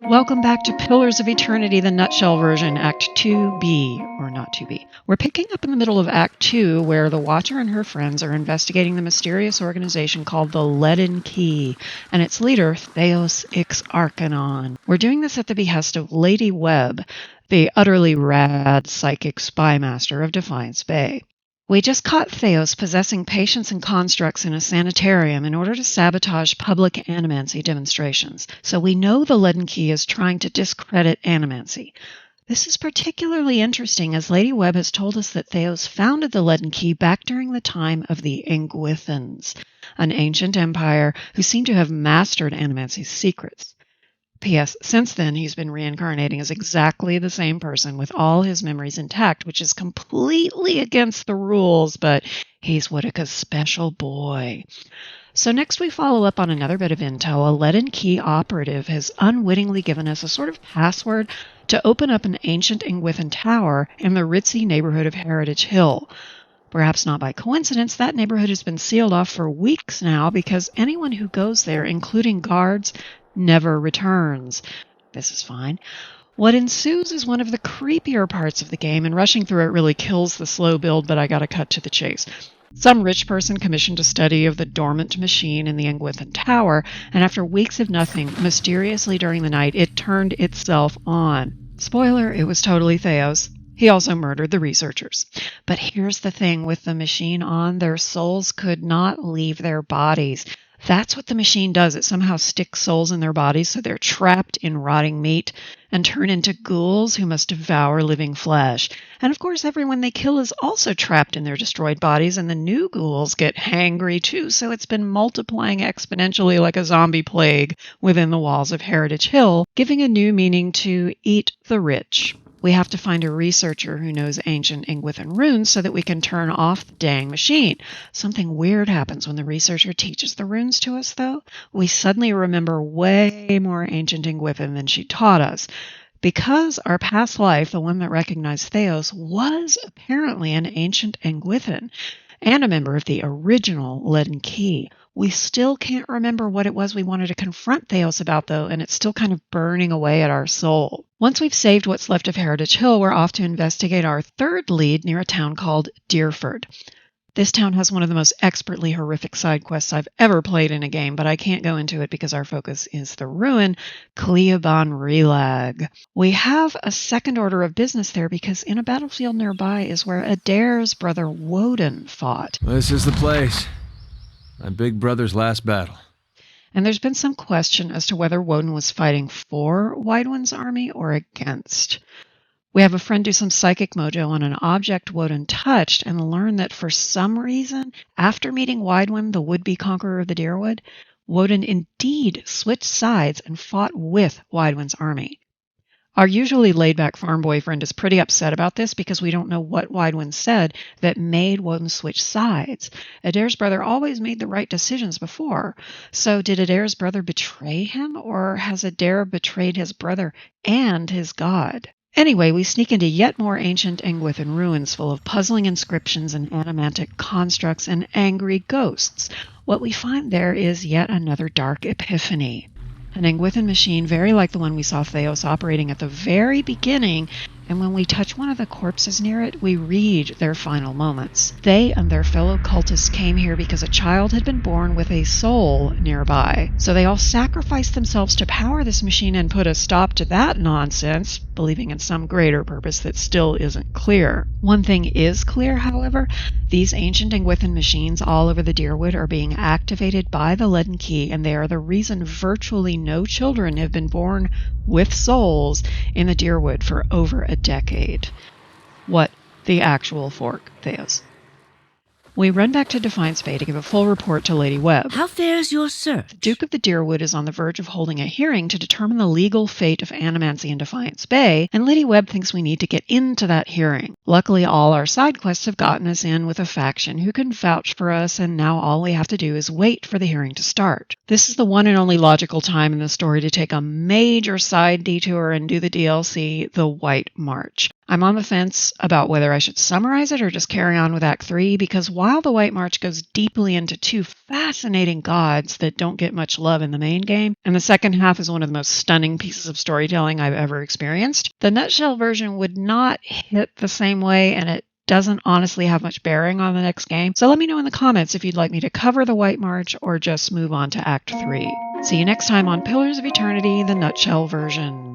Welcome back to Pillars of Eternity, the nutshell version, Act 2B, or not 2B. We're picking up in the middle of Act 2, where the Watcher and her friends are investigating the mysterious organization called the Leaden Key, and its leader, Theos Ix Arcanon. We're doing this at the behest of Lady Webb, the utterly rad psychic spy master of Defiance Bay. We just caught Theos possessing patients and constructs in a sanitarium in order to sabotage public animancy demonstrations, so we know the Leaden Key is trying to discredit animancy. This is particularly interesting as Lady Webb has told us that Theos founded the Leaden Key back during the time of the Engwithans, an ancient empire who seem to have mastered animancy's secrets. P.S. Since then, he's been reincarnating as exactly the same person with all his memories intact, which is completely against the rules, but he's Whittaker's special boy. So next we follow up on another bit of intel. A Leaden Key operative has unwittingly given us a sort of password to open up an ancient Engwithan tower in the ritzy neighborhood of Heritage Hill. Perhaps not by coincidence, that neighborhood has been sealed off for weeks now because anyone who goes there, including guards, never returns. This is fine. What ensues is one of the creepier parts of the game, and rushing through it really kills the slow build, but I gotta cut to the chase. Some rich person commissioned a study of the dormant machine in the Engwithan Tower, and after weeks of nothing, mysteriously during the night, it turned itself on. Spoiler, it was totally Theos. He also murdered the researchers. But here's the thing, with the machine on, their souls could not leave their bodies. That's what the machine does. It somehow sticks souls in their bodies so they're trapped in rotting meat and turn into ghouls who must devour living flesh. And of course, everyone they kill is also trapped in their destroyed bodies, and the new ghouls get hangry too, so it's been multiplying exponentially like a zombie plague within the walls of Heritage Hill, giving a new meaning to eat the rich. We have to find a researcher who knows ancient Engwithan runes so that we can turn off the dang machine. Something weird happens when the researcher teaches the runes to us, though. We suddenly remember way more ancient Engwithan than she taught us. Because our past life, the one that recognized Theos, was apparently an ancient Engwithan and a member of the original Leaden Key. We still can't remember what it was we wanted to confront Theos about, though, and it's still kind of burning away at our soul. Once we've saved what's left of Heritage Hill, we're off to investigate our third lead near a town called Deerford. This town has one of the most expertly horrific side quests I've ever played in a game, but I can't go into it because our focus is the ruin, Cliaban Rilag. We have a second order of business there because in a battlefield nearby is where Adair's brother Woden fought. This is the place. My big brother's last battle. And there's been some question as to whether Woden was fighting for Widewind's army or against. We have a friend do some psychic mojo on an object Woden touched and learn that for some reason, after meeting Widewind, the would-be conqueror of the Deerwood, Woden indeed switched sides and fought with Widewind's army. Our usually laid-back farm boyfriend is pretty upset about this because we don't know what Widewind said that made Woden switch sides. Adair's brother always made the right decisions before. So did Adair's brother betray him, or has Adair betrayed his brother and his god? Anyway, we sneak into yet more ancient Engwithan ruins full of puzzling inscriptions and animantic constructs and angry ghosts. What we find there is yet another dark epiphany. An Engwithan machine very like the one we saw Theos operating at the very beginning, and when we touch one of the corpses near it, we read their final moments. They and their fellow cultists came here because a child had been born with a soul nearby, so they all sacrificed themselves to power this machine and put a stop to that nonsense, believing in some greater purpose that still isn't clear. One thing is clear, however. These ancient Engwithan machines all over the Deerwood are being activated by the Leaden Key, and they are the reason virtually no children have been born with souls in the Deerwood for over a decade. What the actual fork, Theos. We run back to Defiance Bay to give a full report to Lady Webb. How fares your search? The Duke of the Deerwood is on the verge of holding a hearing to determine the legal fate of animancy in Defiance Bay, and Lady Webb thinks we need to get into that hearing. Luckily, all our side quests have gotten us in with a faction who can vouch for us, and now all we have to do is wait for the hearing to start. This is the one and only logical time in the story to take a major side detour and do the DLC, The White March. I'm on the fence about whether I should summarize it or just carry on with Act 3, because while the White March goes deeply into two fascinating gods that don't get much love in the main game, and the second half is one of the most stunning pieces of storytelling I've ever experienced, the nutshell version would not hit the same way, and it doesn't honestly have much bearing on the next game. So let me know in the comments if you'd like me to cover the White March or just move on to Act 3. See you next time on Pillars of Eternity, the nutshell version.